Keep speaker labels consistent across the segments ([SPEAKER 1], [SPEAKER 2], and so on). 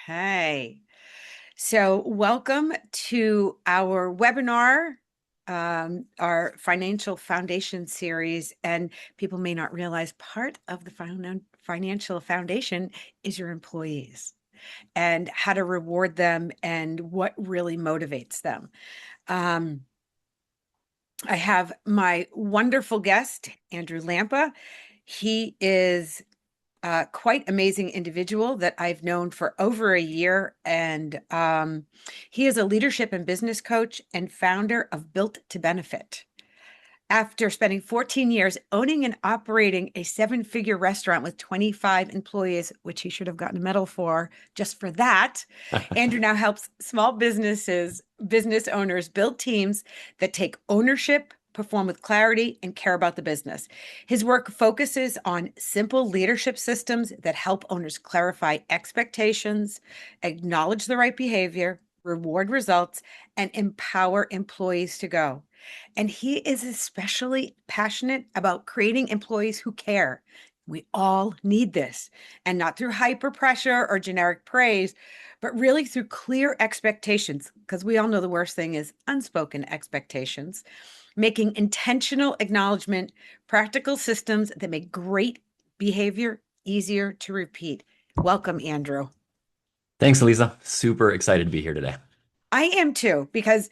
[SPEAKER 1] Okay. So, welcome to our webinar, our financial foundation series. And people may not realize part of the financial foundation is your employees and how to reward them and what really motivates them. Um, I have my wonderful guest, 𝗟𝗺𝗱𝗲𝗄. He is quite amazing individual that I've known for over a year. And he is a leadership and business coach and founder of Built to Benefit. After spending 14 years owning and operating a seven-figure restaurant with 25 employees, which he should have gotten a medal for just for that, 𝗟𝗺 now helps small business owners build teams that take ownership, perform with clarity, and care about the business. His work focuses on simple leadership systems that help owners clarify expectations, acknowledge the right behavior, reward results, and empower employees to go. And he is especially passionate about creating employees who care. We all need this, and not through hyper pressure or generic praise, but really through clear expectations, because we all know the worst thing is unspoken expectations, making intentional acknowledgement, practical systems that make great behavior easier to repeat. Welcome, 𝗟𝗺.
[SPEAKER 2] Thanks, Elisa. Super excited to be here today.
[SPEAKER 1] I am too, because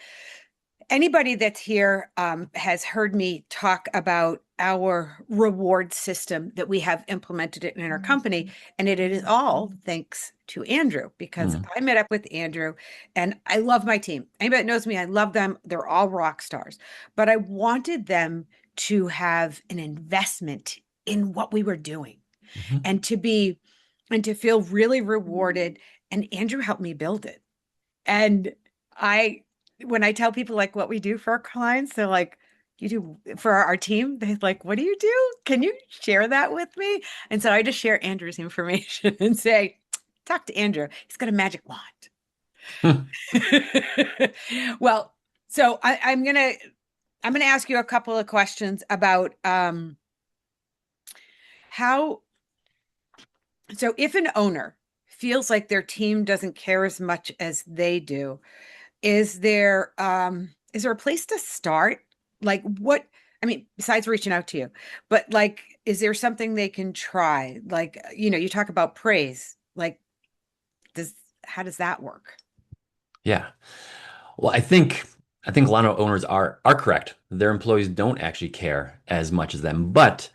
[SPEAKER 1] anybody that's here has heard me talk about our reward system that we have implemented it in our company. And it is all thanks to 𝗟𝗺, because
[SPEAKER 2] Mm.
[SPEAKER 1] I met up with 𝗟𝗺 and I love my team. Anybody that knows me, I love them. They're all rock stars. But I wanted them to have an investment in what we were doing
[SPEAKER 2] Mhm.
[SPEAKER 1] and to feel really rewarded. And 𝗟𝗺 helped me build it. And I, when I tell people like what we do for our clients, they're like, you do for our team? They're like, what do you do? Can you share that with me? And so I just share 𝗟𝗺's information and say, talk to 𝗟𝗺. He's got a magic wand. Well, so I'm gonna ask you a couple of questions about how, so if an owner feels like their team doesn't care as much as they do, is there a place to start? Like what, I mean, besides reaching out to you, but like, is there something they can try? Like, you talk about praise. Like, does how does that work?
[SPEAKER 2] Yeah. Well, I think a lot of owners are correct. Their employees don't actually care as much as them, but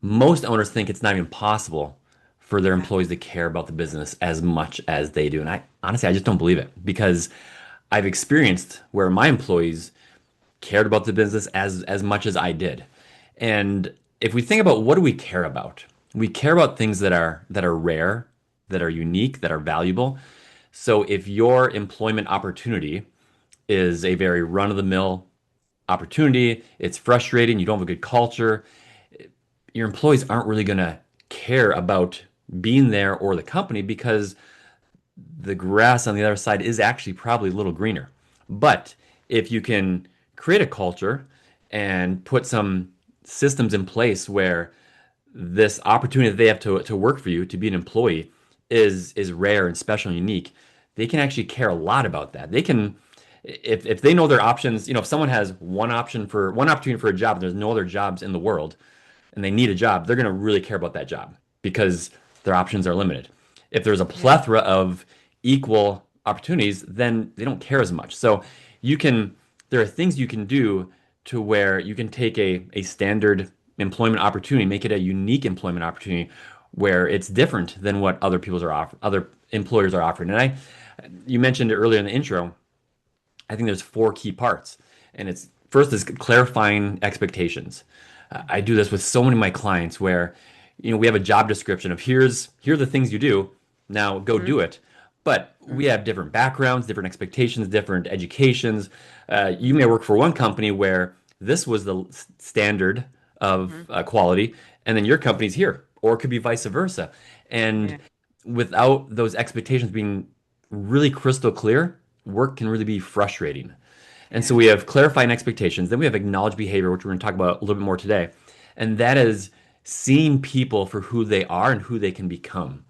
[SPEAKER 2] most owners think it's not even possible for their
[SPEAKER 1] Okay.
[SPEAKER 2] employees to care about the business as much as they do. And I honestly, I just don't believe it because I've experienced where my employees cared about the business as much as I did. And if we think about what do we care about? We care about things that are rare, that are unique, that are valuable. So if your employment opportunity is a very run-of-the-mill opportunity, it's frustrating, you don't have a good culture, your employees aren't really going to care about being there or the company because the grass on the other side is actually probably a little greener. But if you can create a culture and put some systems in place where this opportunity that they have to work for you, to be an employee, is rare and special and unique, they can actually care a lot about that. They can, if they know their options, if someone has one opportunity for a job, and there's no other jobs in the world, and they need a job, they're going to really care about that job because their options are limited. If there's a
[SPEAKER 1] Yeah.
[SPEAKER 2] plethora of equal opportunities, then they don't care as much. So you can, there are things you can do to where you can take a standard employment opportunity, make it a unique employment opportunity where it's different than what other employers are offering. You mentioned it earlier in the intro. I think there's four key parts, and it's first is clarifying expectations. I do this with so many of my clients where, we have a job description of here are the things you do. Now go
[SPEAKER 1] Mhm.
[SPEAKER 2] do it. But we have different backgrounds, different expectations, different educations. You may work for one company where this was the standard of
[SPEAKER 1] Mhm.
[SPEAKER 2] quality, and then your company's here, or it could be vice versa. And
[SPEAKER 1] Yeah.
[SPEAKER 2] without those expectations being really crystal clear, work can really be frustrating. And so
[SPEAKER 1] Yeah.
[SPEAKER 2] we have clarifying expectations. Then we have acknowledged behavior, which we're going to talk about a little bit more today. And that is seeing people for who they are and who they can become.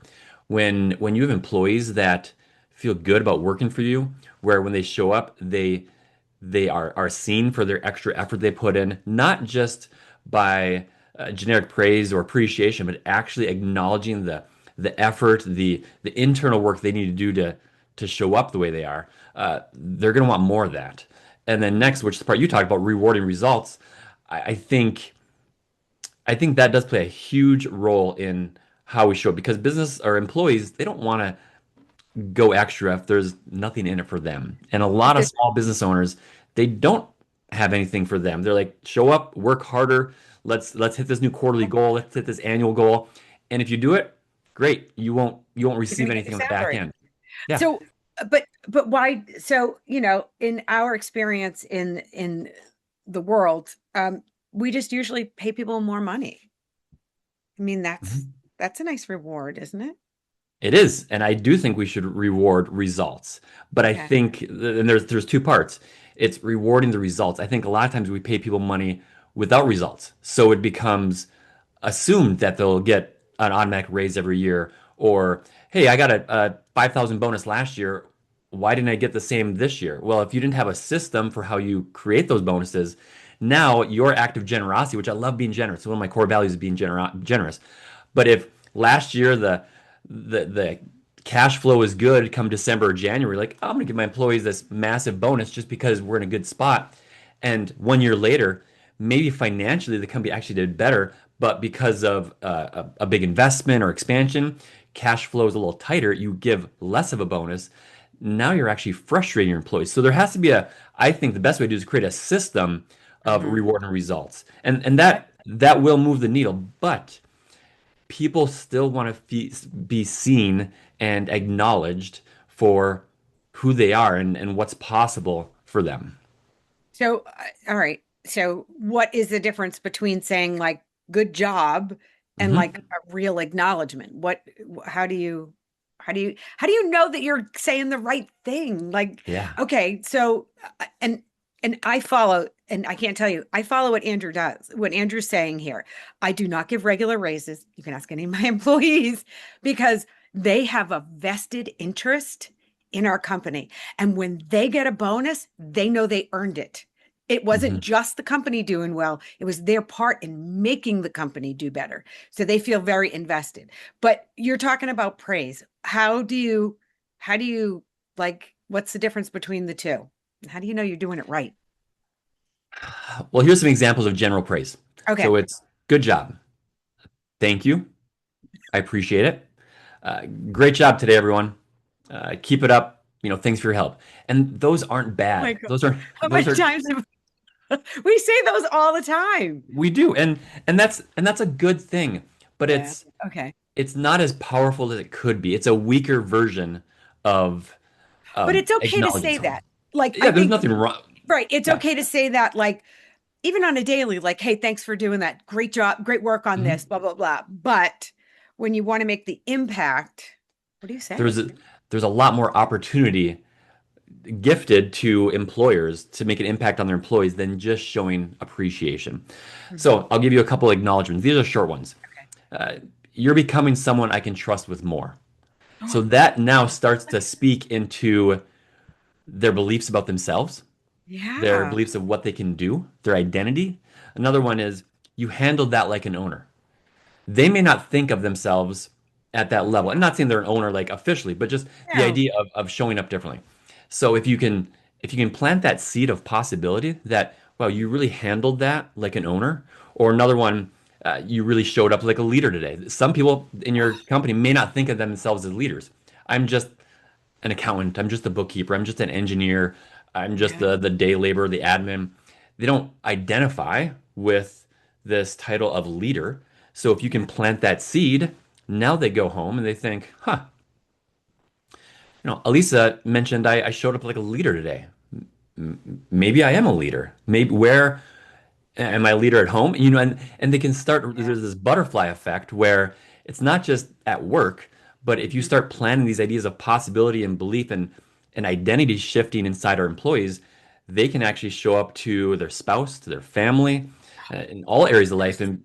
[SPEAKER 2] When you have employees that feel good about working for you, where when they show up, they are seen for their extra effort they put in, not just by generic praise or appreciation, but actually acknowledging the effort, the internal work they need to do to show up the way they are. They're going to want more of that. And then next, which is the part you talked about, rewarding results. I, I think I think that does play a huge role in how we show up because business or employees, they don't want to go extra if there's nothing in it for them. And a lot of
[SPEAKER 1] This-
[SPEAKER 2] small business owners, they don't have anything for them. They're like, show up, work harder. Let's hit this new quarterly goal. Let's hit this annual goal. And if you do it, great. You won't
[SPEAKER 1] You're
[SPEAKER 2] receive
[SPEAKER 1] going to get
[SPEAKER 2] anything
[SPEAKER 1] your
[SPEAKER 2] on the back
[SPEAKER 1] salary.
[SPEAKER 2] end. Yeah.
[SPEAKER 1] So, but why? So, in our experience in the world, we just usually pay people more money. I mean,
[SPEAKER 2] Mhm.
[SPEAKER 1] that's a nice reward, isn't it?
[SPEAKER 2] It is, and I do think we should reward results. But I
[SPEAKER 1] Okay.
[SPEAKER 2] think, and there's two parts. It's rewarding the results. I think a lot of times we pay people money without results, so it becomes assumed that they'll get an automatic raise every year, or hey, I got a 5,000 bonus last year. Why didn't I get the same this year? Well, if you didn't have a system for how you create those bonuses, now your act of generosity, which I love being generous, one of my core values is being generous. But if last year the cash flow is good come December or January, like I'm gonna give my employees this massive bonus just because we're in a good spot. And 1 year later, maybe financially the company actually did better, but because of a big investment or expansion, cash flow is a little tighter. You give less of a bonus. Now you're actually frustrating your employees. So there has to be I think the best way to do is create a system of
[SPEAKER 1] Hmm.
[SPEAKER 2] reward and results. And that will move the needle, but people still want to be seen and acknowledged for who they are and what's possible for them.
[SPEAKER 1] So, all right. So, what is the difference between saying like "good job" and like
[SPEAKER 2] Hmm.
[SPEAKER 1] a real acknowledgement? How do you know that you're saying the right thing? Like,
[SPEAKER 2] Yeah.
[SPEAKER 1] okay, so and I follow, and I can't tell you, I follow what Andrew does, what Andrew's saying here. I do not give regular raises. You can ask any of my employees because they have a vested interest in our company. And when they get a bonus, they know they earned it. It wasn't
[SPEAKER 2] Hmm.
[SPEAKER 1] just the company doing well, it was their part in making the company do better. So they feel very invested. But you're talking about praise. How do you like, what's the difference between the two? How do you know you're doing it right?
[SPEAKER 2] Well, here's some examples of general praise.
[SPEAKER 1] Okay.
[SPEAKER 2] So it's good job. Thank you. I appreciate it. Great job today, everyone. Keep it up. Thanks for your help. And those aren't
[SPEAKER 1] Oh my
[SPEAKER 2] bad.
[SPEAKER 1] God.
[SPEAKER 2] Those are
[SPEAKER 1] How
[SPEAKER 2] those
[SPEAKER 1] many
[SPEAKER 2] are
[SPEAKER 1] times have we say those all the time?
[SPEAKER 2] we do. And that's a good thing. But
[SPEAKER 1] Yeah.
[SPEAKER 2] it's
[SPEAKER 1] Okay.
[SPEAKER 2] it's not as powerful as it could be. It's a weaker version of
[SPEAKER 1] But it's okay to
[SPEAKER 2] acknowledging
[SPEAKER 1] say
[SPEAKER 2] someone.
[SPEAKER 1] that. Like, I
[SPEAKER 2] Yeah, there's
[SPEAKER 1] think,
[SPEAKER 2] nothing wrong.
[SPEAKER 1] right. It's
[SPEAKER 2] Yeah.
[SPEAKER 1] okay to say that, like, even on a daily, like, hey, thanks for doing that. Great job. Great work on this,
[SPEAKER 2] Mhm.
[SPEAKER 1] blah, blah, blah. But when you want to make the impact, what do you
[SPEAKER 2] There's
[SPEAKER 1] say?
[SPEAKER 2] a, there's a lot more opportunity gifted to employers to make an impact on their employees than just showing appreciation.
[SPEAKER 1] Mhm.
[SPEAKER 2] So I'll give you a couple acknowledgments. These are short ones.
[SPEAKER 1] Okay.
[SPEAKER 2] Uh, you're becoming someone I can trust with more. So that now starts to speak into their beliefs about themselves, their
[SPEAKER 1] Yeah.
[SPEAKER 2] beliefs of what they can do, their identity. Another one is you handled that like an owner. They may not think of themselves at that level. I'm not saying they're an owner like officially, but just the
[SPEAKER 1] No.
[SPEAKER 2] idea of showing up differently. So if you can plant that seed of possibility that, wow, you really handled that like an owner, or another one, you really showed up like a leader today. Some people in your company may not think of themselves as leaders. I'm just an accountant. I'm just a bookkeeper. I'm just an engineer. I'm just
[SPEAKER 1] Yeah.
[SPEAKER 2] the day laborer, the admin. They don't identify with this title of leader. So if you can
[SPEAKER 1] Yeah.
[SPEAKER 2] plant that seed, now they go home and they think, huh, Elisa mentioned I showed up like a leader today. Maybe I am a leader. Maybe where am I a leader at home? And they can start,
[SPEAKER 1] Yeah.
[SPEAKER 2] there's this butterfly effect where it's not just at work, but if you
[SPEAKER 1] Mhm.
[SPEAKER 2] start planting these ideas of possibility and belief and identity shifting inside our employees, they can actually show up to their spouse, to their family, in all areas of life. And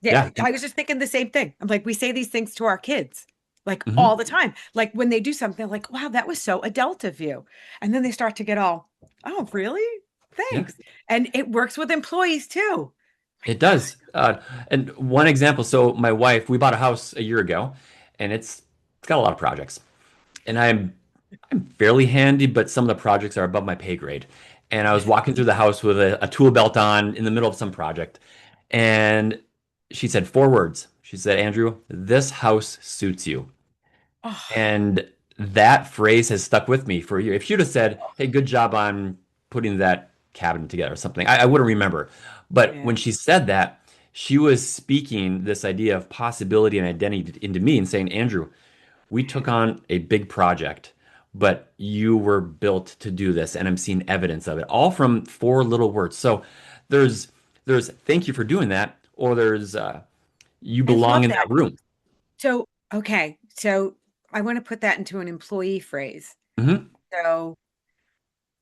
[SPEAKER 1] Yeah.
[SPEAKER 2] yeah,
[SPEAKER 1] I was just thinking the same thing. I'm like, we say these things to our kids. like
[SPEAKER 2] Hmm.
[SPEAKER 1] all the time. Like when they do something like, wow, that was so adult of you. And then they start to get all, oh, really?
[SPEAKER 2] Yeah,
[SPEAKER 1] Thanks. And it works with employees too. My
[SPEAKER 2] it
[SPEAKER 1] God.
[SPEAKER 2] does. And one example, so my wife, we bought a house a year ago, and it's got a lot of projects. And I'm fairly handy, but some of the projects are above my pay grade. And I was walking through the house with a tool belt on in the middle of some project, and she said 4 words. She said, "Andrew, this house suits you."
[SPEAKER 1] Oh,
[SPEAKER 2] And that phrase has stuck with me for a year. If she'd have said, "Hey, good job on putting that cabinet together," or something, I wouldn't remember. But
[SPEAKER 1] yeah.
[SPEAKER 2] when she said that, she was speaking this idea of possibility and identity into me and saying, "Andrew, we took on a big project, but you were built to do this, and I'm seeing evidence of it, all from 4 little words." So there's there's thank you for doing that, or there's you
[SPEAKER 1] I
[SPEAKER 2] belong
[SPEAKER 1] love
[SPEAKER 2] in
[SPEAKER 1] that.
[SPEAKER 2] that room.
[SPEAKER 1] So, okay. So I want to put that into an employee phrase.
[SPEAKER 2] Hmm.
[SPEAKER 1] So,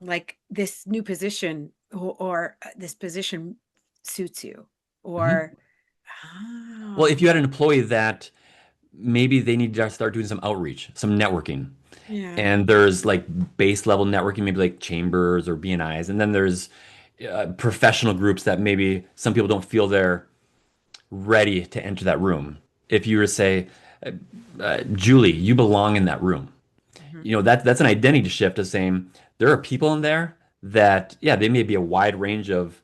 [SPEAKER 1] like this new position or this position suits you,
[SPEAKER 2] Hmm.
[SPEAKER 1] or,
[SPEAKER 2] Well, if you had
[SPEAKER 1] oh,
[SPEAKER 2] an employee that maybe they need to start doing some outreach, some networking,
[SPEAKER 1] yeah.
[SPEAKER 2] and there's like base level networking, maybe like chambers or BNIs, and then there's professional groups that maybe some people don't feel they're ready to enter that room. If you were to say, Julie, you belong in that room.
[SPEAKER 1] Mhm.
[SPEAKER 2] That's an identity shift of saying there are people in there that, yeah, they may be a wide range of,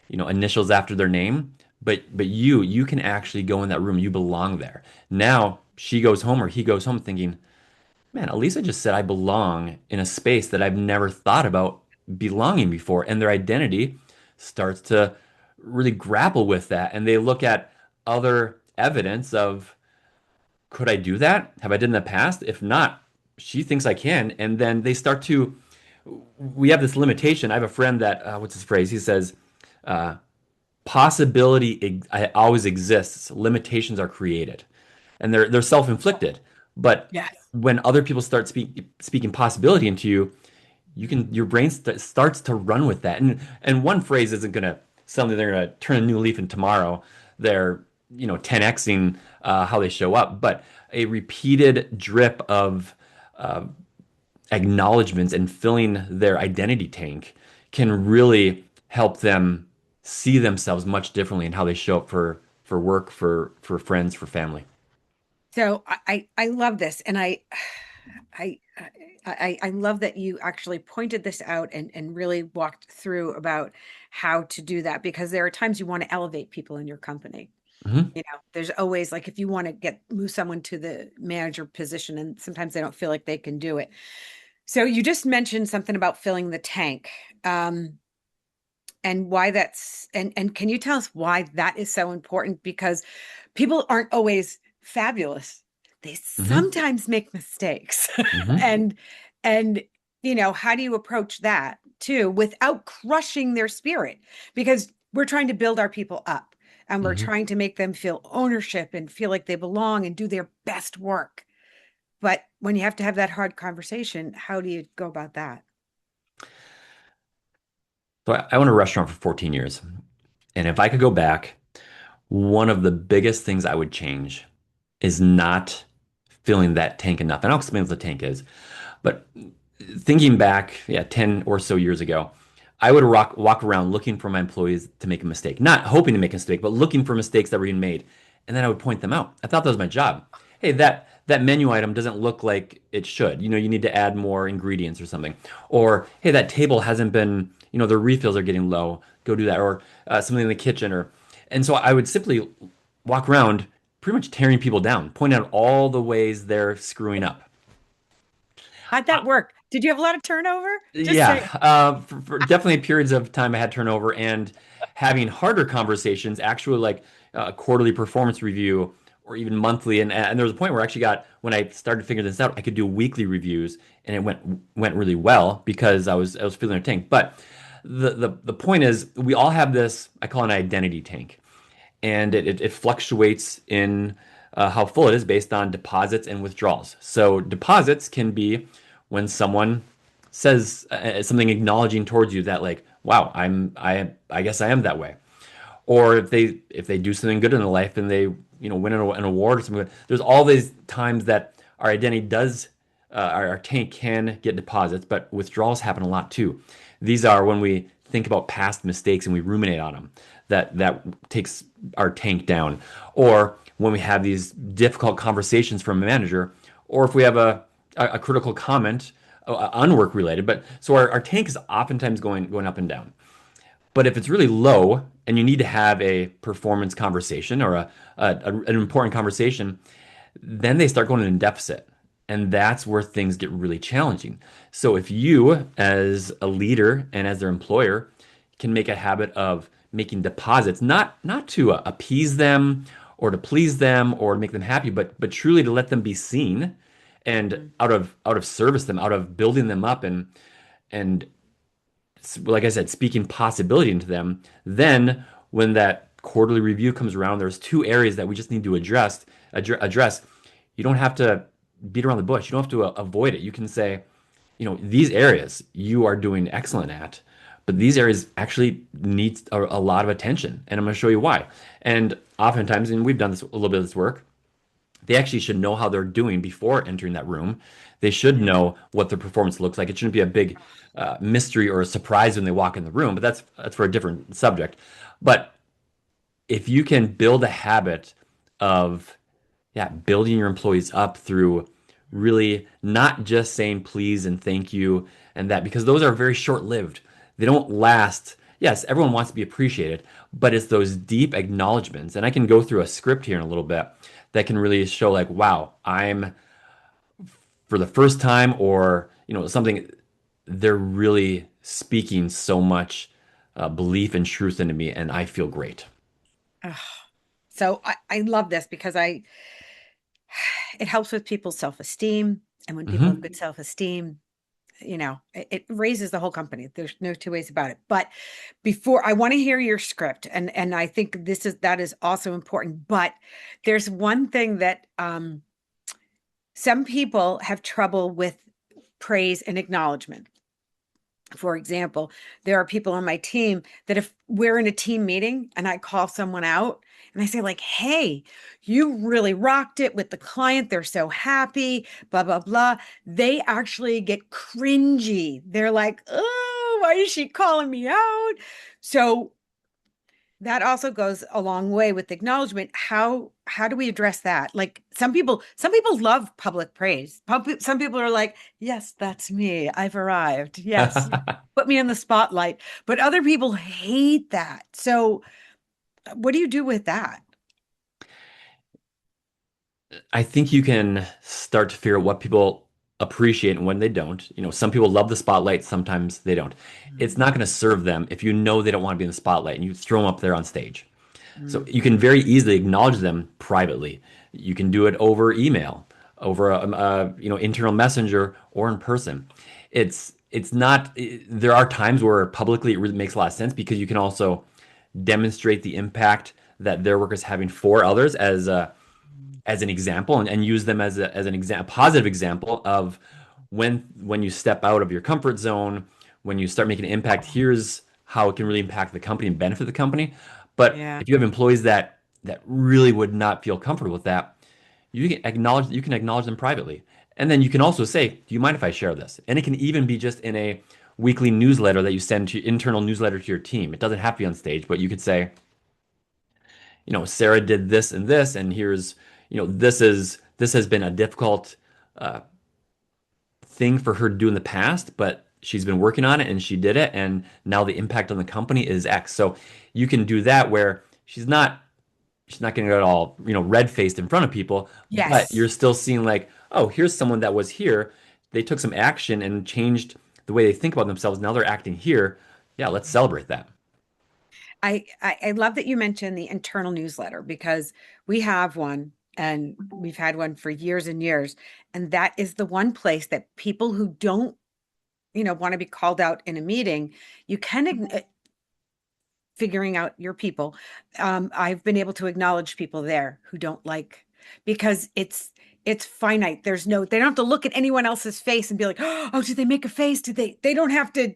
[SPEAKER 2] initials after their name, but you can actually go in that room. You belong there. Now she goes home or he goes home thinking, man, Elisa just said I belong in a space that I've never thought about belonging before. And their identity starts to really grapple with that. And they look at other evidence of, could I do that? Have I done in the past? If not, she thinks I can. And then they start to, we have this limitation. I have a friend that, what's his phrase? He says, possibility always exists, limitations are created. And they're self-inflicted. But
[SPEAKER 1] Yes.
[SPEAKER 2] when other people start speaking possibility into you,
[SPEAKER 1] Mhm.
[SPEAKER 2] your brain starts to run with that. And one phrase isn't gonna suddenly they're gonna turn a new leaf and tomorrow they're 10xing how they show up. But a repeated drip of uh, acknowledgments and filling their identity tank can really help them see themselves much differently in how they show up for work, for friends, for family.
[SPEAKER 1] So I love this, and I I love that you actually pointed this out and really walked through about how to do that, because there are times you want to elevate people in your company.
[SPEAKER 2] Hmm.
[SPEAKER 1] There's always like if you want to move someone to the manager position, and sometimes they don't feel like they can do it. So you just mentioned something about filling the tank. Um, and why that's and can you tell us why that is so important? Because people aren't always fabulous. They
[SPEAKER 2] Hmm.
[SPEAKER 1] sometimes make mistakes.
[SPEAKER 2] Hmm.
[SPEAKER 1] and and how do you approach that too without crushing their spirit? Because we're trying to build our people up, and we're
[SPEAKER 2] Hmm.
[SPEAKER 1] trying to make them feel ownership and feel like they belong and do their best work. But when you have to have that hard conversation, how do you go about that?
[SPEAKER 2] So I owned a restaurant for 14 years. And if I could go back, one of the biggest things I would change is not filling that tank enough. And I'll explain what the tank is. But thinking back, yeah, 10 or so years ago, I would walk around looking for my employees to make a mistake, not hoping to make a mistake, but looking for mistakes that were being made. And then I would point them out. I thought that was my job. Hey, that menu item doesn't look like it should. You need to add more ingredients or something. Or, hey, that table hasn't been, the refills are getting low. Go do that. Or something in the kitchen. And so I would simply walk around pretty much tearing people down, pointing out all the ways they're screwing up.
[SPEAKER 1] How'd that work? Did you have a lot of turnover? Just
[SPEAKER 2] Yeah,
[SPEAKER 1] say.
[SPEAKER 2] for definitely periods of time I had turnover and having harder conversations, actually like a quarterly performance review or even monthly. And there was a point where I actually got, when I started figuring this out, I could do weekly reviews and it went really well because I was feeling a tank. But the point is we all have this, I call it an identity tank. And it fluctuates in how full it is based on deposits and withdrawals. So deposits can be when someone says something acknowledging towards you that like, wow, I guess I am that way. Or if they do something good in their life and they win an award or something. There's all these times that our identity does, our tank can get deposits, but withdrawals happen a lot too. These are when we think about past mistakes and we ruminate on them. That takes our tank down. Or when we have these difficult conversations from a manager, or if we have a critical comment, unwork related. But so our tank is oftentimes going up and down. But if it's really low and you need to have a performance conversation or an important conversation, then they start going in deficit. And that's where things get really challenging. So if you, as a leader and as their employer, can make a habit of making deposits, not to appease them or to please them or to make them happy, but truly to let them be seen and
[SPEAKER 1] Mhm.
[SPEAKER 2] out of service them, out of building them up and like I said, speaking possibility into them, then when that quarterly review comes around, there's two areas that we just need to address. You don't have to beat around the bush. You don't have to avoid it. You can say, these areas you are doing excellent at, but these areas actually need a lot of attention, and I'm going to show you why. And oftentimes, and we've done this a little bit of this work, they actually should know how they're doing before entering that room. They should
[SPEAKER 1] Yeah.
[SPEAKER 2] know what their performance looks like. It shouldn't be a big mystery or a surprise when they walk in the room, but that's for a different subject. But if you can build a habit of, yeah, building your employees up through really not just saying please and thank you and that, because those are very short-lived. They don't last. Yes, everyone wants to be appreciated, but it's those deep acknowledgments. And I can go through a script here in a little bit that can really show like, wow, I'm for the first time or, something, they're really speaking so much belief and truth into me, and I feel great.
[SPEAKER 1] Ugh. So I love this because it helps with people's self-esteem. And when people have
[SPEAKER 2] Hmm.
[SPEAKER 1] good self-esteem, it raises the whole company. There's no two ways about it. But before I want to hear your script, and I think that is also important. But there's one thing that some people have trouble with praise and acknowledgement. For example, there are people on my team that if we're in a team meeting and I call someone out and I say like, "Hey, you really rocked it with the client. They're so happy, blah, blah, blah." They actually get cringy. They're like, "Oh, why is she calling me out?" So that also goes a long way with acknowledgement. How do we address that? Like some people love public praise. Some people are like, "Yes, that's me. I've arrived. Yes, put me in the spotlight." But other people hate that. So what do you do with that?
[SPEAKER 2] I think you can start to figure out what people appreciate and when they don't. Some people love the spotlight, sometimes they don't. It's not going to serve them if you know they don't want to be in the spotlight and you throw them up there on stage. So
[SPEAKER 1] Mm.
[SPEAKER 2] you can very easily acknowledge them privately. You can do it over email, over internal messenger, or in person. It's not. There are times where publicly it really makes a lot of sense because you can also demonstrate the impact that their work is having for others as an example and use them as an example, positive example of when you step out of your comfort zone, when you start making an impact, here's how it can really impact the company and benefit the company. But
[SPEAKER 1] Yeah.
[SPEAKER 2] if you have employees that really would not feel comfortable with that, you can acknowledge them privately. And then you can also say, do you mind if I share this? And it can even be just in a weekly newsletter that you send to internal newsletter to your team. It doesn't have to be on stage, but you could say, Sarah did this and this, and here's, this has been a difficult uh, thing for her to do in the past, but she's been working on it and she did it, and now the impact on the company is X. So you can do that where she's not getting it all, red-faced in front of people, but
[SPEAKER 1] Yes.
[SPEAKER 2] you're still seeing like, oh, here's someone that was here. They took some action and changed the way they think about themselves. Now they're acting here. Yeah, let's celebrate that.
[SPEAKER 1] I love that you mentioned the internal newsletter because we have one and we've had one for years and years. And that is the one place that people who don't, want to be called out in a meeting, you can figuring out your people. I've been able to acknowledge people there who don't like because it's finite. They don't have to look at anyone else's face and be like, "Oh, did they make a face? They don't have to,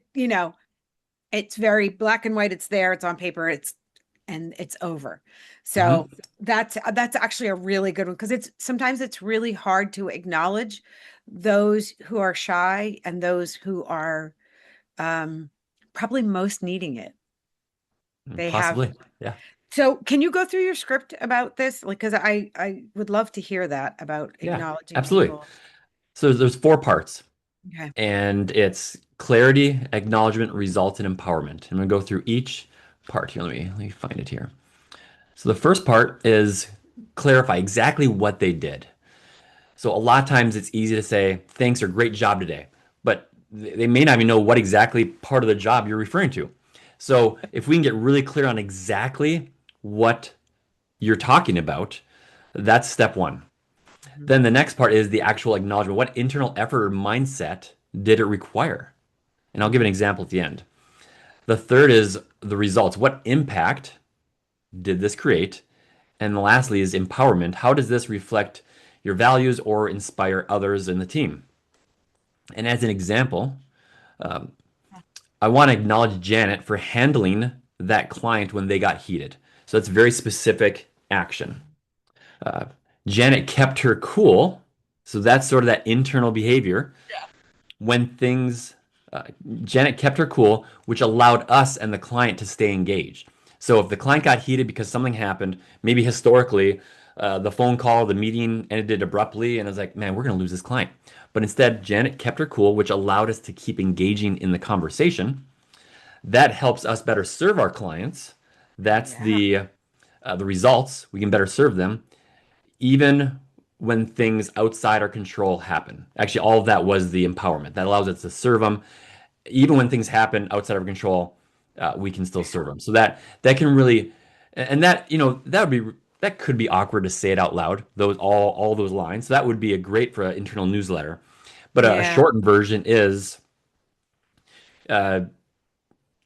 [SPEAKER 1] it's very black and white. It's there, it's on paper, and it's over.
[SPEAKER 2] Hmm.
[SPEAKER 1] So that's actually a really good one because it's sometimes it's really hard to acknowledge those who are shy and those who are um, probably most needing it. They have.
[SPEAKER 2] Possibly. Yeah.
[SPEAKER 1] So can you go through your script about this? Like, because I would love to hear that about
[SPEAKER 2] Yeah.
[SPEAKER 1] acknowledging
[SPEAKER 2] Absolutely.
[SPEAKER 1] people.
[SPEAKER 2] So there's four parts,
[SPEAKER 1] Okay.
[SPEAKER 2] and it's clarity, acknowledgement, results, and empowerment. I'm going to go through each part here. Let me find it here. So the first part is clarify exactly what they did. So a lot of times it's easy to say, thanks or great job today, but they may not even know what exactly part of the job you're referring to. So if we can get really clear on exactly what you're talking about, that's step one.
[SPEAKER 1] Mhm.
[SPEAKER 2] Then the next part is the actual acknowledgement. What internal effort or mindset did it require? And I'll give an
[SPEAKER 1] Mhm.
[SPEAKER 2] example at the end. The third is the results. What impact did this create? And lastly is empowerment. How does this reflect your values or inspire others in the team? And as an example, I want to acknowledge Janet for handling that client when they got heated. So that's very specific action. Uh, Janet kept her cool. So that's sort of that internal behavior when things, uh, Janet kept her cool, which allowed us and the client to stay engaged. So if the client got heated because something happened, maybe historically, the phone call, the meeting ended abruptly, and I was like, man, we're going to lose this client. But instead, Janet kept her cool, which allowed us to keep engaging in the conversation. That helps us better serve our clients. That's
[SPEAKER 1] Yeah.
[SPEAKER 2] the results. We can better serve them, even when things outside our control happen. Actually, all of that was the empowerment that allows us to serve them, even when things happen outside of our control. We can still serve them. So that can really, and that that would be that could be awkward to say it out loud. Those all those lines. So that would be a great for an internal newsletter. But a
[SPEAKER 1] Yeah.
[SPEAKER 2] shortened version is uh,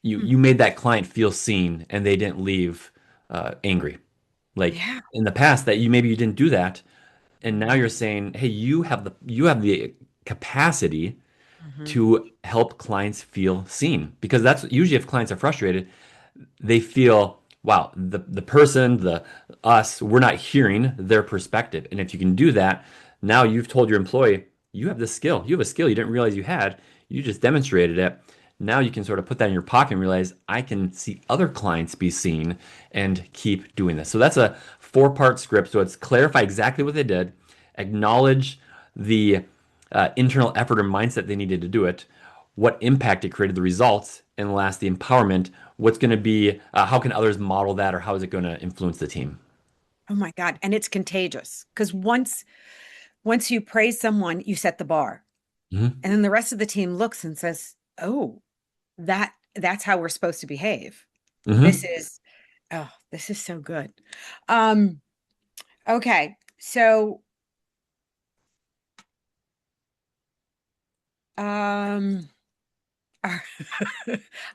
[SPEAKER 2] you
[SPEAKER 1] Hmm.
[SPEAKER 2] you made that client feel seen and they didn't leave angry. Like
[SPEAKER 1] Yeah.
[SPEAKER 2] in the past that you didn't do that, and now
[SPEAKER 1] Mhm.
[SPEAKER 2] you're saying, hey, you have the capacity
[SPEAKER 1] Mhm.
[SPEAKER 2] to help clients feel seen, because that's usually if clients are frustrated, they feel, wow, the person, the us, we're not hearing their perspective. And if you can do that, now you've told your employee, you have this skill. You have a skill you didn't realize you had. You just demonstrated it. Now you can sort of put that in your pocket and realize I can see other clients be seen and keep doing this. So that's a four-part script. So it's clarify exactly what they did, acknowledge the internal effort or mindset they needed to do it, what impact it created, the results, and last, the empowerment. What's going to be, how can others model that, or how is it going to influence the team?
[SPEAKER 1] Oh my God. And it's contagious because once you praise someone, you set the bar.
[SPEAKER 2] Hmm.
[SPEAKER 1] And then the rest of the team looks and says, "Oh, that's how we're supposed to behave." This
[SPEAKER 2] Hmm.
[SPEAKER 1] is this is so good. Um, okay. So, um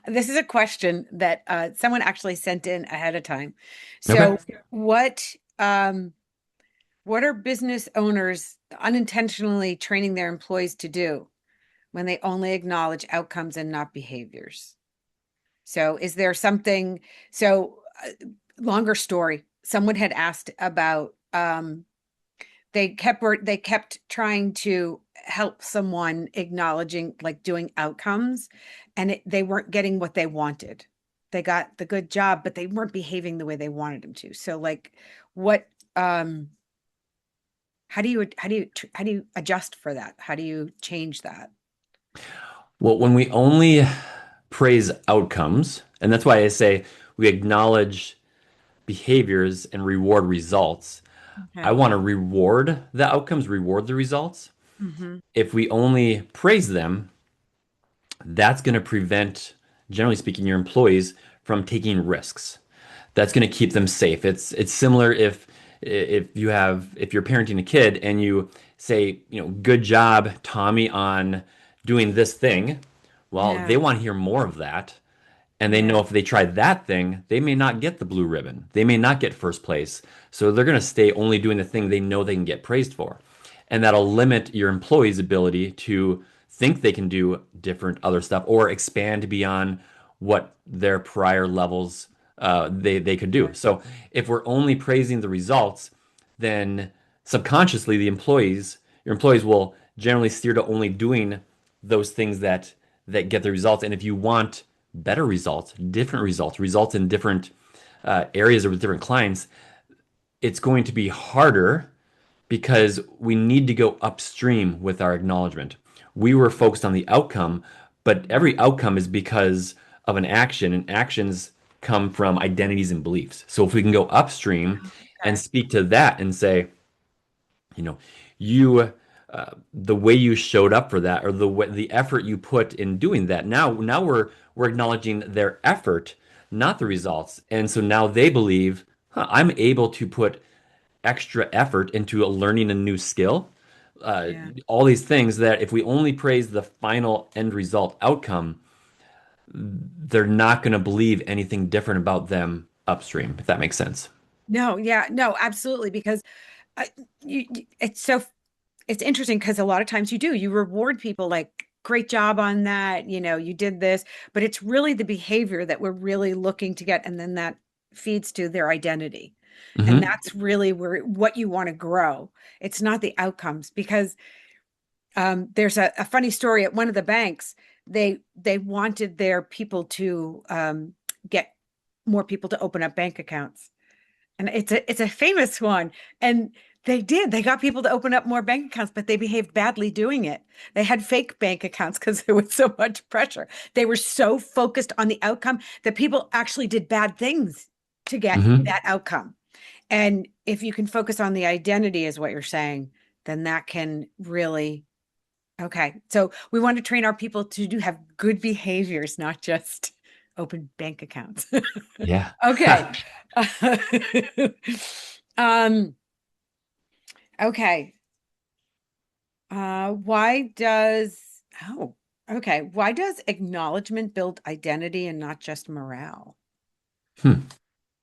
[SPEAKER 1] this is a question that someone actually sent in ahead of time.
[SPEAKER 2] Okay.
[SPEAKER 1] So, what um what are business owners unintentionally training their employees to do when they only acknowledge outcomes and not behaviors? So, is there something? So, longer story. Someone had asked about they kept trying to help someone acknowledging like doing outcomes, and they weren't getting what they wanted. They got the good job, but they weren't behaving the way they wanted them to. So, like, what? How do you adjust for that? How do you change that?
[SPEAKER 2] Well, when we only praise outcomes, and that's why I say we acknowledge behaviors and reward results. I
[SPEAKER 1] Okay.
[SPEAKER 2] want to reward the outcomes, reward the results.
[SPEAKER 1] Hmm.
[SPEAKER 2] If we only praise them, that's going to prevent, generally speaking, your employees from taking risks. That's going to keep them safe. It's similar if you're parenting a kid and you say, good job, Tommy, on doing this thing. Well,
[SPEAKER 1] Yeah.
[SPEAKER 2] they want to hear more of that. And they know
[SPEAKER 1] Yeah.
[SPEAKER 2] if they try that thing, they may not get the blue ribbon. They may not get first place. So they're going to stay only doing the thing they know they can get praised for. And that'll limit your employees' ability to think they can do different other stuff or expand beyond what their prior levels they could do. So if we're only praising the results, then subconsciously your employees will generally steer to only doing those things that get the results. And if you want better results, different results, results in different areas or with different clients, it's going to be harder because we need to go upstream with our acknowledgement. We were focused on the outcome, but every outcome is because of an action, and actions come from identities and beliefs. So if we can go upstream and
[SPEAKER 1] Okay.
[SPEAKER 2] speak to that and say, you know, you the way you showed up for that, or the effort you put in doing that. Now we're acknowledging their effort, not the results. And so now they believe, huh, I'm able to put extra effort into learning a new skill.
[SPEAKER 1] Yeah.
[SPEAKER 2] All these things that if we only praise the final end result outcome, they're not going to believe anything different about them upstream, if that makes sense.
[SPEAKER 1] No, yeah, no, absolutely. Because I, it's so it's interesting because a lot of times you reward people like great job on that, you did this, but it's really the behavior that we're really looking to get, and then that feeds to their identity. And
[SPEAKER 2] Hmm.
[SPEAKER 1] that's really where what you want to grow. It's not the outcomes because there's a funny story at one of the banks. They wanted their people to get more people to open up bank accounts, and it's a famous one. And they did. They got people to open up more bank accounts, but they behaved badly doing it. They had fake bank accounts because there was so much pressure. They were so focused on the outcome that people actually did bad things to get
[SPEAKER 2] Hmm.
[SPEAKER 1] that outcome. And if you can focus on the identity, is what you're saying, then that can really. Okay. So we want to train our people to do have good behaviors, not just open bank accounts.
[SPEAKER 2] Yeah.
[SPEAKER 1] Okay. Um, okay. Why does oh, okay. Why does acknowledgement build identity and not just morale?
[SPEAKER 2] Hmm.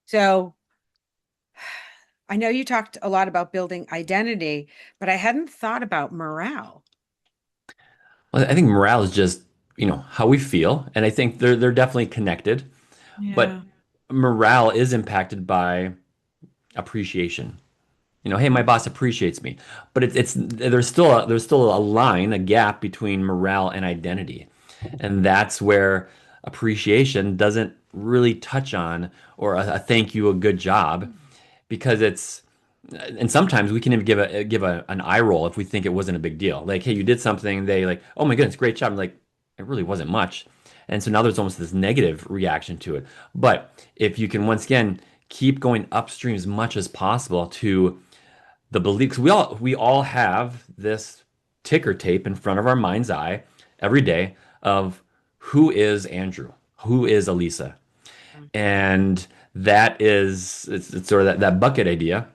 [SPEAKER 1] So I know you talked a lot about building identity, but I hadn't thought about morale.
[SPEAKER 2] Well, I think morale is just, how we feel, and I think they're definitely connected. But
[SPEAKER 1] Yeah.
[SPEAKER 2] morale is impacted by appreciation. Hey, my boss appreciates me, but it's there's still a line, a gap between morale and identity, and that's where appreciation doesn't really touch on, or a thank you, a good job, because it's and sometimes we can even an eye roll if we think it wasn't a big deal. Like, hey, you did something, they like, oh my goodness, great job. I'm like, it really wasn't much. And so now there's almost this negative reaction to it. But if you can once again keep going upstream as much as possible to the belief, because we all have this ticker tape in front of our mind's eye every day of who is Andrew, who is Elisa, and that is it's sort of that bucket idea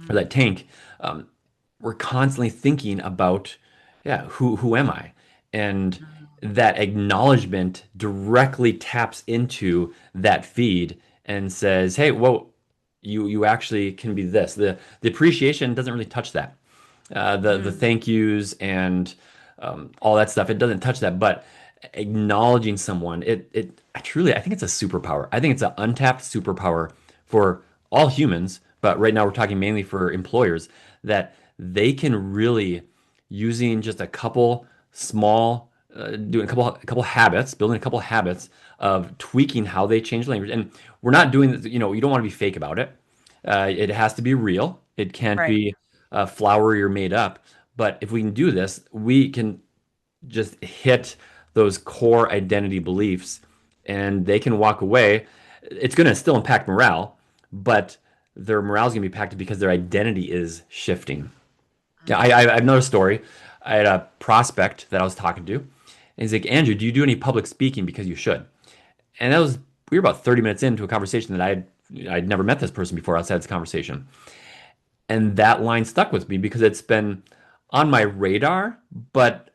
[SPEAKER 2] or that tank. Um, we're constantly thinking about, yeah, who am I? And that acknowledgement directly taps into that feed and says, hey, whoa, you actually can be this. The appreciation doesn't really touch that. The
[SPEAKER 1] Mm.
[SPEAKER 2] thank yous and all that stuff, it doesn't touch that. But acknowledging someone, I think it's a superpower. I think it's an untapped superpower for all humans, but right now we're talking mainly for employers, that they can really, using just a couple small, doing a couple habits, building a couple habits of tweaking how they change language. And we're not doing this, you don't want to be fake about it. It has to be real. It can't
[SPEAKER 1] Right.
[SPEAKER 2] be flowery or made up. But if we can do this, we can just hit those core identity beliefs and they can walk away. It's going to still impact morale, but their morale is going to be impacted because their identity is shifting. Yeah,
[SPEAKER 1] Mm.
[SPEAKER 2] I've another story. I had a prospect that I was talking to, and he's like, Andrew, do you do any public speaking? Because you should. And we were about 30 minutes into a conversation that I'd never met this person before outside this conversation. And that line stuck with me because it's been on my radar, but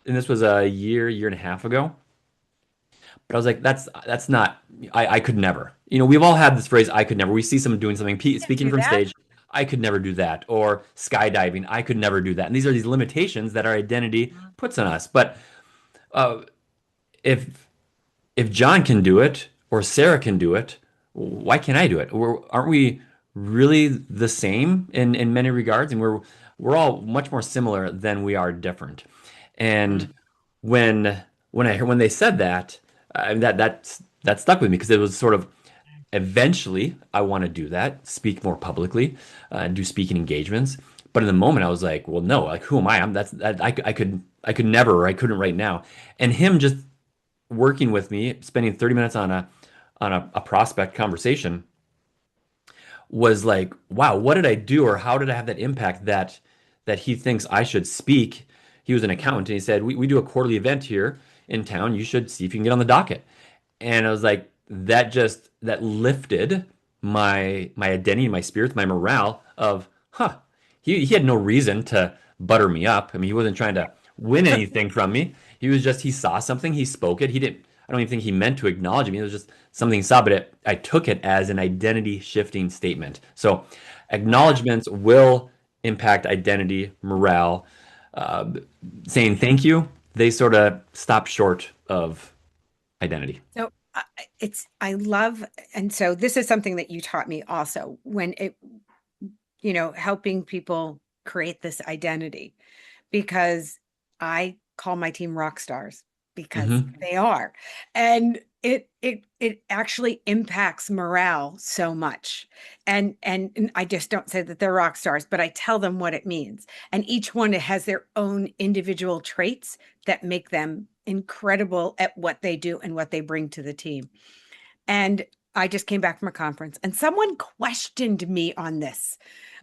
[SPEAKER 2] and this was a year and a half ago. But I was like, that's not. I could never. We've all had this phrase, "I could never." We see someone doing something,
[SPEAKER 1] Can't
[SPEAKER 2] speaking
[SPEAKER 1] do
[SPEAKER 2] from
[SPEAKER 1] that.
[SPEAKER 2] stage. I could never do that, or skydiving. I could never do that. And these are these limitations that our identity
[SPEAKER 1] Mm.
[SPEAKER 2] puts on us. But uh, if John can do it, or Sarah can do it, why can't I do it? Aren't we really the same in many regards? And we're all much more similar than we are different. And
[SPEAKER 1] Mm.
[SPEAKER 2] when when they said that, that stuck with me because it was sort of eventually I want to do that, speak more publicly, do speaking engagements. But in the moment, I was like, well, no, like who am I? I could never, or I couldn't right now. And him just working with me, spending 30 minutes on a prospect conversation was like, wow, what did I do, or how did I have that impact that he thinks I should speak? He was an accountant, and he said, we do a quarterly event here in town. You should see if you can get on the docket. And I was like, that lifted my identity, my spirits, my morale of, huh, he had no reason to butter me up. I mean, he wasn't trying to win anything from me. He saw something, he spoke it. He didn't, I don't even think he meant to acknowledge me. It was just something he saw, but I took it as an identity shifting statement. So
[SPEAKER 1] Wow.
[SPEAKER 2] acknowledgments will impact identity, morale. Uh, Saying thank you, they sort of stop short of identity.
[SPEAKER 1] So I love, and so this is something that you taught me also when helping people create this identity, because I call my team rock stars because
[SPEAKER 2] Hmm.
[SPEAKER 1] they are. And it actually impacts morale so much. And I just don't say that they're rock stars, but I tell them what it means. And each one has their own individual traits that make them incredible at what they do and what they bring to the team. And I just came back from a conference and someone questioned me on this.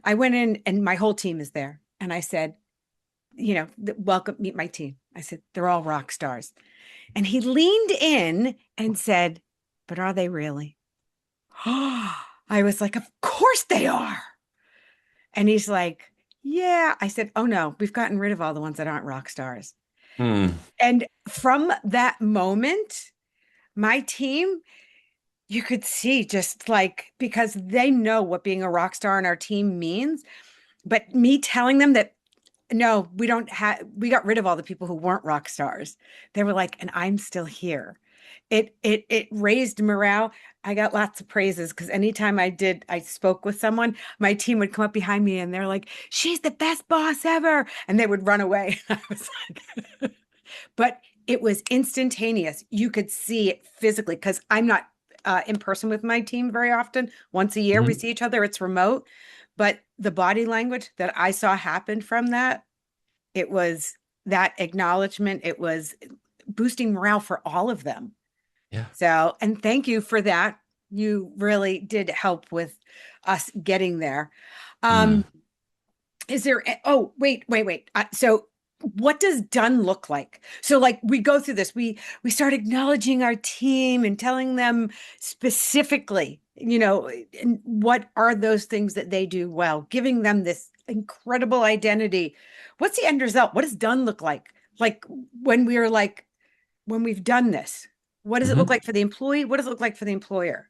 [SPEAKER 1] I went in and my whole team is there. And I said, welcome, meet my team. I said, they're all rock stars. And he leaned in and said, but are they really? I was like, of course they are. And he's like, yeah. I said, oh no, we've gotten rid of all the ones that aren't rock stars.
[SPEAKER 2] Hmm.
[SPEAKER 1] And from that moment, my team, you could see just like, because they know what being a rock star on our team means. But me telling them that, no, we got rid of all the people who weren't rock stars. They were like, and I'm still here. It raised morale. I got lots of praises because anytime I spoke with someone, my team would come up behind me and they're like, she's the best boss ever. And they would run away. I was like, but it was instantaneous. You could see it physically because I'm not in person with my team very often. Once a year, we
[SPEAKER 2] Mhm.
[SPEAKER 1] see each other. It's remote. But the body language that I saw happen from that, it was that acknowledgement. It was boosting morale for all of them.
[SPEAKER 2] Yeah.
[SPEAKER 1] So, and thank you for that. You really did help with us getting there.
[SPEAKER 2] Mm.
[SPEAKER 1] Um, is there, oh, wait. So what does done look like? So like we go through this, we start acknowledging our team and telling them specifically, and what are those things that they do well, giving them this incredible identity. What's the end result? What does done look like? Like when we're like, when we've done this, what does it look
[SPEAKER 2] Hmm.
[SPEAKER 1] like for the employee? What does it look like for the employer?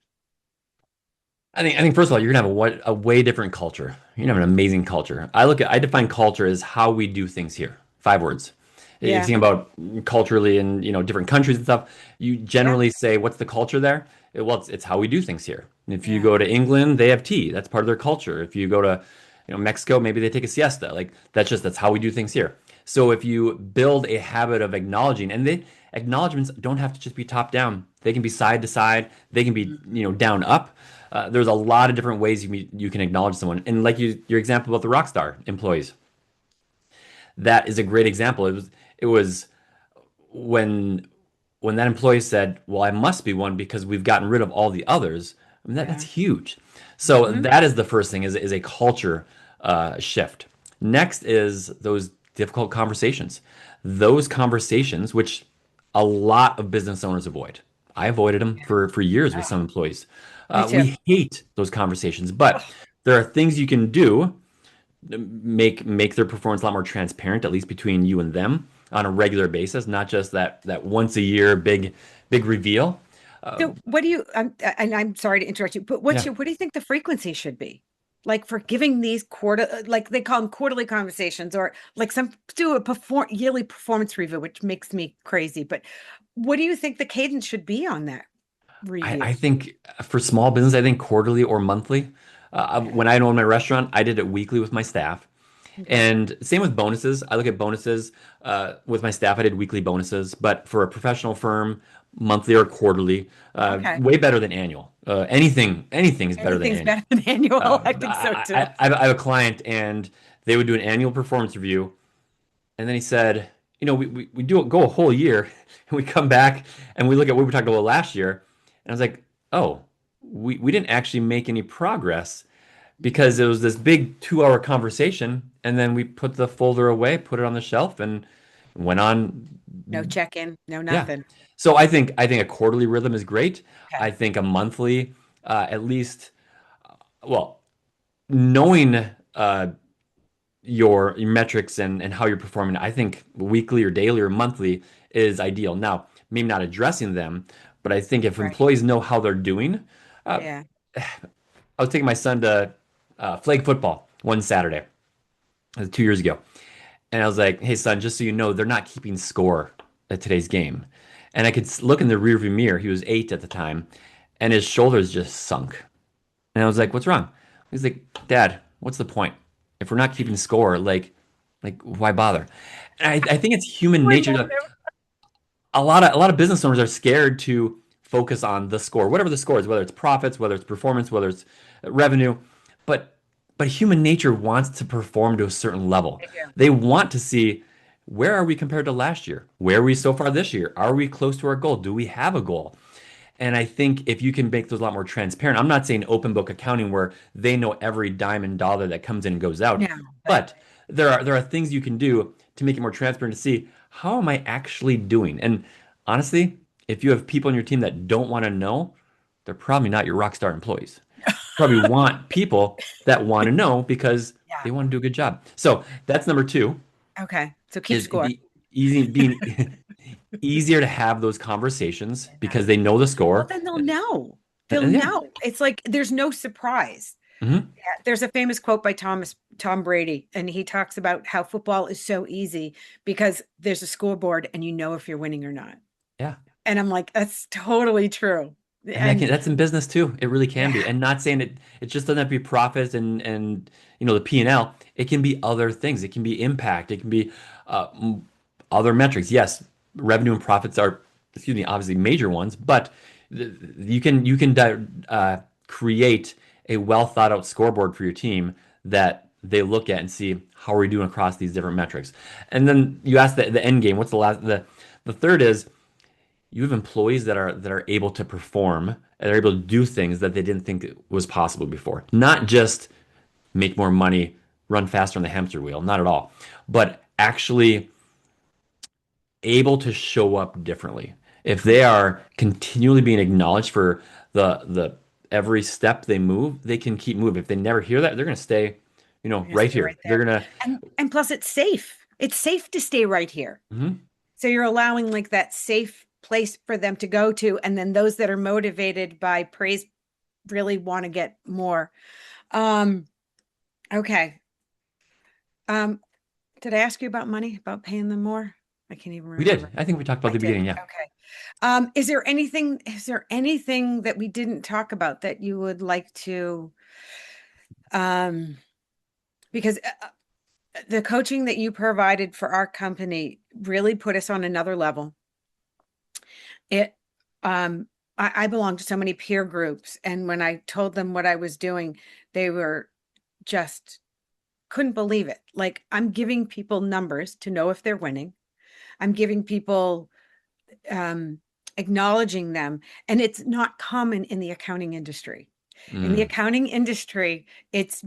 [SPEAKER 2] I think first of all, you're gonna have a way different culture. You're gonna have an amazing culture. I define culture as how we do things here. 5 words. If you
[SPEAKER 1] Yeah.
[SPEAKER 2] think about culturally in different countries and stuff, you
[SPEAKER 1] Yeah.
[SPEAKER 2] generally say, what's the culture there? Well, it's how we do things here. If you
[SPEAKER 1] Yeah.
[SPEAKER 2] go to England, they have tea. That's part of their culture. If you go to Mexico, maybe they take a siesta. Like that's how we do things here. So if you build a habit of acknowledging, and the acknowledgments don't have to just be top down. They can be side to side. They can be down up. There's a lot of different ways you can acknowledge someone. And like your example about the rock star employees, that is a great example. It was when that employee said, "Well, I must be one because we've gotten rid of all the others." I mean, that's
[SPEAKER 1] Yeah.
[SPEAKER 2] huge. So
[SPEAKER 1] Hmm.
[SPEAKER 2] that is the first thing is a culture shift. Next is those difficult conversations. Those conversations, which a lot of business owners avoid. I avoided them for years with
[SPEAKER 1] Oh,
[SPEAKER 2] some employees.
[SPEAKER 1] me too.
[SPEAKER 2] We hate those conversations, but there are things you can do make their performance a lot more transparent, at least between you and them on a regular basis, not just that once a year big reveal.
[SPEAKER 1] So what do you, and I'm sorry to interrupt you, but
[SPEAKER 2] Yeah.
[SPEAKER 1] what do you think the frequency should be? Like for giving these like they call them quarterly conversations, or like some do a yearly performance review, which makes me crazy. But what do you think the cadence should be on that?
[SPEAKER 2] I
[SPEAKER 1] review?
[SPEAKER 2] think for small business, I think quarterly or monthly.
[SPEAKER 1] Okay.
[SPEAKER 2] When I owned my restaurant, I did it weekly with my staff.
[SPEAKER 1] Okay.
[SPEAKER 2] And same with bonuses. I look at bonuses with my staff. I did weekly bonuses, but for a professional firm, monthly or quarterly,
[SPEAKER 1] Okay.
[SPEAKER 2] way better than annual. Anything is better than
[SPEAKER 1] Anything's
[SPEAKER 2] annual.
[SPEAKER 1] better than annual.
[SPEAKER 2] Uh,
[SPEAKER 1] I think so too.
[SPEAKER 2] I have a client, and they would do an annual performance review, and then he said, we do go a whole year, and we come back and we look at what we talked about last year, and I was like, oh, we didn't actually make any progress because it was this big 2 hour conversation, and then we put the folder away, put it on the shelf, and went on.
[SPEAKER 1] No check-in, no
[SPEAKER 2] Yeah.
[SPEAKER 1] nothing.
[SPEAKER 2] So I think a quarterly rhythm is great. I
[SPEAKER 1] Okay.
[SPEAKER 2] think a monthly, at least, well, knowing your metrics and how you're performing, I think weekly or daily or monthly is ideal. Now, maybe not addressing them, but I think if
[SPEAKER 1] Right.
[SPEAKER 2] employees know how they're doing, uh,
[SPEAKER 1] Yeah.
[SPEAKER 2] I was taking my son to flag football one Saturday, 2 years ago. And I was like, hey, son, just so you know, they're not keeping score at today's game. And I could look in the rearview mirror. He was 8 at the time, and his shoulders just sunk. And I was like, what's wrong? He's like, Dad, what's the point? If we're not keeping score, like why bother? And I think it's human
[SPEAKER 1] Wait,
[SPEAKER 2] nature. A lot of business owners are scared to focus on the score, whatever the score is, whether it's profits, whether it's performance, whether it's revenue. But but human nature wants to perform to a certain level.
[SPEAKER 1] yeah.
[SPEAKER 2] They want to see, where are we compared to last year? Where are we so far this year? Are we close to our goal? Do we have a goal? And I think if you can make those a lot more transparent, I'm not saying open book accounting where they know every dime and dollar that comes in and goes out,
[SPEAKER 1] No, but
[SPEAKER 2] but there are things you can do to make it more transparent to see, how am I actually doing? And honestly, if you have people on your team that don't want to know, they're probably not your rock star employees. You probably want people that want to know because
[SPEAKER 1] yeah.
[SPEAKER 2] they want to do a good job. So that's number two,
[SPEAKER 1] Okay. So keep
[SPEAKER 2] is
[SPEAKER 1] score.
[SPEAKER 2] being easier to have those conversations
[SPEAKER 1] Yeah.
[SPEAKER 2] because they know the
[SPEAKER 1] Well,
[SPEAKER 2] score.
[SPEAKER 1] then they'll know. They'll
[SPEAKER 2] And yeah.
[SPEAKER 1] know. It's like there's no surprise.
[SPEAKER 2] Mhm.
[SPEAKER 1] Yeah, there's a famous quote by Tom Brady, and he talks about how football is so easy because there's a scoreboard and you know if you're winning or not.
[SPEAKER 2] Yeah.
[SPEAKER 1] And I'm like, that's totally true.
[SPEAKER 2] And
[SPEAKER 1] And
[SPEAKER 2] that's in business too. It really can be.
[SPEAKER 1] yeah,
[SPEAKER 2] And not saying it just doesn't have to be profits and the P&L. It can be other things. It can be impact. It can be other metrics. Yes, revenue and profits are, excuse me, obviously major ones, but you can create a well thought out scoreboard for your team that they look at and see, how are we doing across these different metrics. And then you ask the end game. What's the third is, you have employees that are able to perform and are able to do things that they didn't think was possible before. Not just make more money, run faster on the hamster wheel, not at all, but actually able to show up differently. If they are continually being acknowledged for the every step they move, they can keep moving. If they never hear that, they're going to stay,
[SPEAKER 1] you're gonna
[SPEAKER 2] right
[SPEAKER 1] stay
[SPEAKER 2] here.
[SPEAKER 1] right
[SPEAKER 2] They're
[SPEAKER 1] there.
[SPEAKER 2] going to.
[SPEAKER 1] And plus it's safe. It's safe to stay right here.
[SPEAKER 2] Mhm.
[SPEAKER 1] So you're allowing like that safe place for them to go to. And then those that are motivated by praise really want to get more. Um, okay. Um, did I ask you about money, about paying them more? I can't even
[SPEAKER 2] We did.
[SPEAKER 1] remember.
[SPEAKER 2] I think we talked about
[SPEAKER 1] I
[SPEAKER 2] the
[SPEAKER 1] did.
[SPEAKER 2] beginning. Yeah,
[SPEAKER 1] Okay. Is there anything that we didn't talk about that you would like to, um, because the coaching that you provided for our company really put us on another level. It, I belong to so many peer groups, and when I told them what I was doing, they were just couldn't believe it. Like, I'm giving people numbers to know if they're winning. I'm giving people um, acknowledging them. And it's not common in the accounting industry. In the
[SPEAKER 2] Mm.
[SPEAKER 1] accounting industry, it's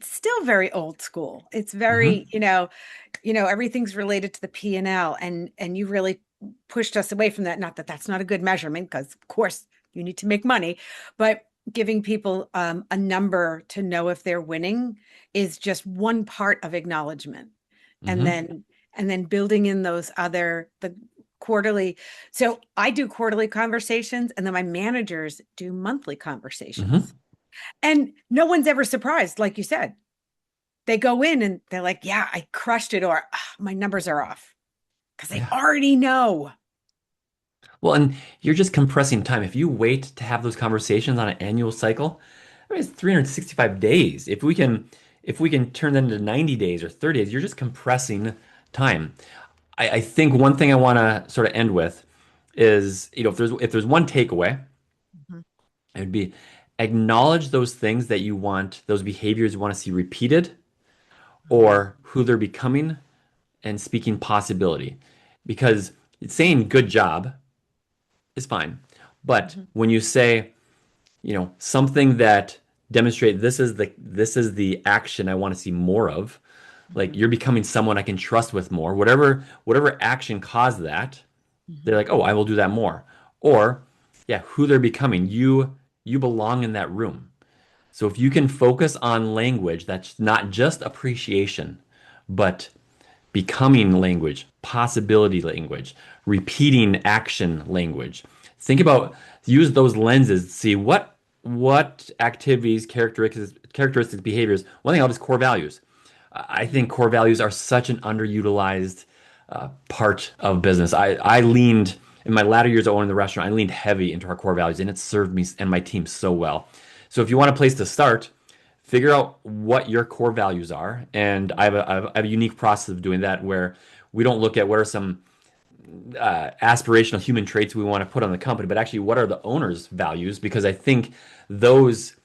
[SPEAKER 1] still very old school. It's very,
[SPEAKER 2] Hmm.
[SPEAKER 1] everything's related to the P&L, and you really pushed us away from that. Not that that's not a good measurement, because of course you need to make money, but giving people a number to know if they're winning is just one part of acknowledgement. And
[SPEAKER 2] Hmm.
[SPEAKER 1] then building in the quarterly. So I do quarterly conversations, and then my managers do monthly
[SPEAKER 2] Hmm.
[SPEAKER 1] conversations. And no one's ever surprised, like you said. They go in and they're like, yeah, I crushed it, or "Ah, my numbers are off," because they
[SPEAKER 2] Yeah.
[SPEAKER 1] already know.
[SPEAKER 2] Well, and you're just compressing time. If you wait to have those conversations on an annual cycle, I mean, it's 365 days. If we can turn that into 90 days or 30 days, you're just compressing time. I think one thing I want to sort of end with is, if there's one takeaway,
[SPEAKER 1] Mhm.
[SPEAKER 2] it would be acknowledge those things that you want, those behaviors you want to see repeated,
[SPEAKER 1] Mhm.
[SPEAKER 2] or who they're becoming, and speaking possibility. Because saying good job is fine. But
[SPEAKER 1] Mhm.
[SPEAKER 2] when you say, something that demonstrate this is the action I want to see more of, like
[SPEAKER 1] Mhm.
[SPEAKER 2] you're becoming someone I can trust with more, whatever action caused that, they're
[SPEAKER 1] Mhm.
[SPEAKER 2] like, oh, I will do that more. Or, yeah, who they're becoming. You belong in that room. So if you can focus on language that's not just appreciation, but becoming language, possibility language, repeating action language. Think about use those lenses to see what activities, characteristics, behaviors. One thing I'll just core values. I think core values are such an underutilized part of business. I leaned in my latter years of owning the restaurant. I leaned heavy into our core values, and it served me and my team so well. So if you want a place to start, figure out what your core values are. And I have a unique process of doing that where we don't look at what are some aspirational human traits we want to put on the company, but actually what are the owner's values? Because I think those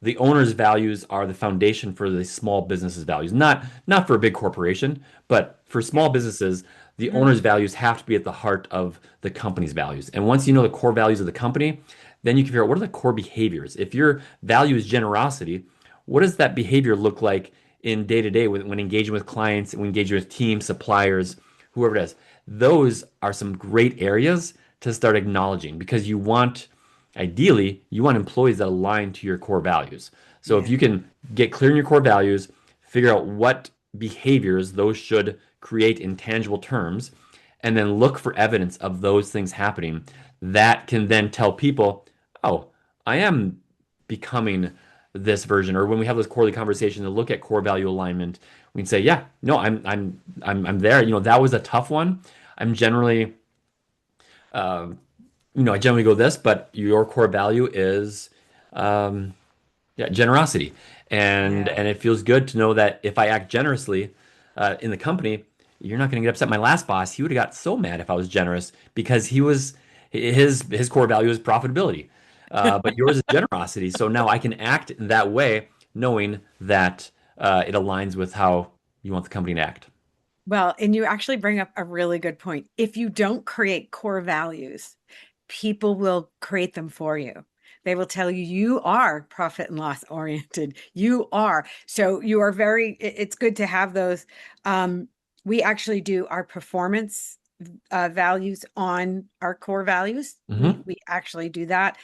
[SPEAKER 2] the owner's values are the foundation for the small business's values. Not for a big corporation, but for
[SPEAKER 1] Yeah.
[SPEAKER 2] small businesses, the
[SPEAKER 1] Mhm.
[SPEAKER 2] owner's values have to be at the heart of the company's values. And once you know the core values of the company, then you can figure out what are the core behaviors. If your value is generosity, what does that behavior look like in day to day when engaging with clients, when engaging with teams, suppliers, whoever it is? Those are some great areas to start acknowledging because ideally, you want employees that align to your core values. So if
[SPEAKER 1] Yeah.
[SPEAKER 2] you can get clear in your core values, figure out what behaviors those should create in tangible terms, and then look for evidence of those things happening, that can then tell people, oh, I am becoming this version. Or when we have those quarterly conversations to look at core value alignment, we can say, yeah, no, I'm there. That was a tough one. I'm generally I generally go this, but your core value is yeah, generosity. And
[SPEAKER 1] Yeah.
[SPEAKER 2] and it feels good to know that if I act generously in the company, you're not going to get upset. My last boss, he would have got so mad if I was generous because his core value is profitability. But yours is generosity. So now I can act in that way, knowing that it aligns with how you want the company to act.
[SPEAKER 1] Well, and you actually bring up a really good point. If you don't create core values, people will create them for you. They will tell you you are profit and loss oriented. You are. So you are it's good to have those. We actually do our performance values on our core values. We
[SPEAKER 2] Hmm.
[SPEAKER 1] we actually do that.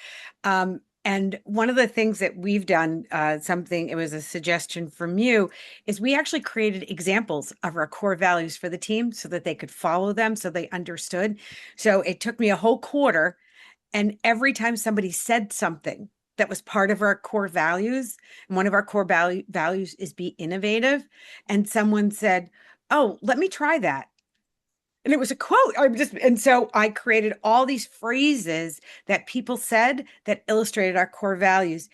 [SPEAKER 1] And one of the things that we've done, something it was a suggestion from you, is we actually created examples of our core values for the team so that they could follow them, so they understood. So it took me a whole quarter, and every time somebody said something that was part of our core values, and one of our core values is be innovative, and someone said, "Oh, let me try that." And it was a quote. And so I created all these phrases that people said that illustrated our core values.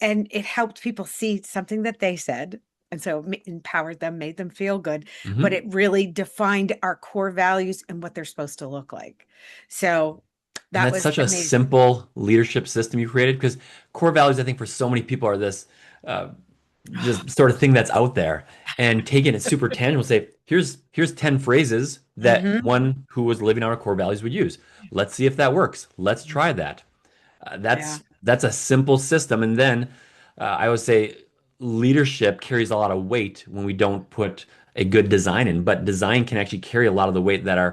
[SPEAKER 1] And it helped people see something that they said. And so it empowered them, made them feel good, but
[SPEAKER 2] Hmm.
[SPEAKER 1] it really defined our core values and what they're supposed to look like. So
[SPEAKER 2] And
[SPEAKER 1] that
[SPEAKER 2] that's
[SPEAKER 1] was
[SPEAKER 2] such a
[SPEAKER 1] amazing.
[SPEAKER 2] simple leadership system you created because core values, I think, for so many people are this uh, just sort of thing that's out there. And taking it super tangible, say, here's 10 phrases that
[SPEAKER 1] Hmm.
[SPEAKER 2] one who was living our core values would use. Let's see if that works. Let's try that.
[SPEAKER 1] Yeah.
[SPEAKER 2] That's a simple system. And then I would say leadership carries a lot of weight when we don't put a good design in. But design can actually carry a lot of the weight that I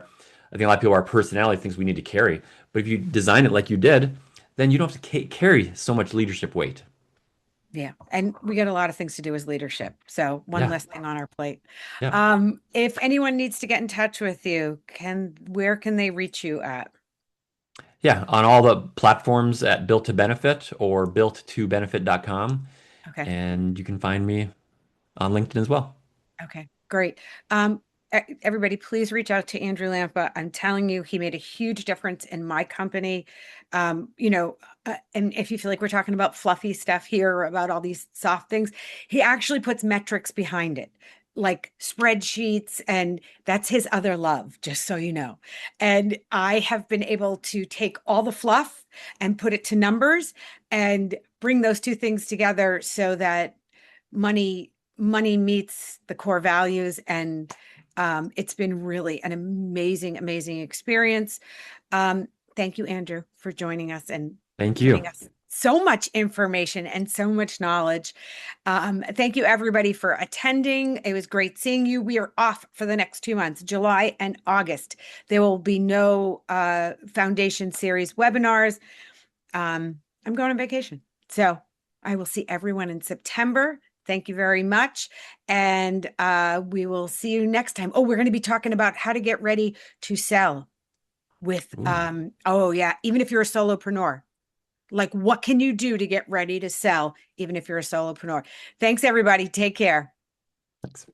[SPEAKER 2] think a lot of people, our personality thinks we need to carry. But if you design it like you did, then you don't have to carry so much leadership weight.
[SPEAKER 1] Yeah. And we got a lot of things to do as leadership. So one
[SPEAKER 2] Yeah.
[SPEAKER 1] less thing on our plate.
[SPEAKER 2] Yeah.
[SPEAKER 1] If anyone needs to get in touch with you, where can they reach you at?
[SPEAKER 2] Yeah. On all the platforms at Built to Benefit or built2benefit.com.
[SPEAKER 1] Okay.
[SPEAKER 2] And you can find me on LinkedIn as well.
[SPEAKER 1] Okay, great. everybody, please reach out to Andrew Lampa. I'm telling you, he made a huge difference in my company. And if you feel like we're talking about fluffy stuff here or about all these soft things, he actually puts metrics behind it, like spreadsheets, and that's his other love, just so you know. And I have been able to take all the fluff and put it to numbers and bring those two things together so that money meets the core values. And it's been really an amazing, amazing experience. Thank you, Andrew, for joining us and
[SPEAKER 2] Thank
[SPEAKER 1] giving
[SPEAKER 2] you.
[SPEAKER 1] us so much information and so much knowledge. Thank you, everybody, for attending. It was great seeing you. We are off for the next 2 months, July and August. There will be no foundation series webinars. I'm going on vacation. So I will see everyone in September. Thank you very much. And we will see you next time. Oh, we're going to be talking about how to get ready to sell with,
[SPEAKER 2] Ooh,
[SPEAKER 1] oh, yeah, even if you're a solopreneur. Like, what can you do to get ready to sell, even if you're a solopreneur? Thanks, everybody. Take care.
[SPEAKER 2] thanks.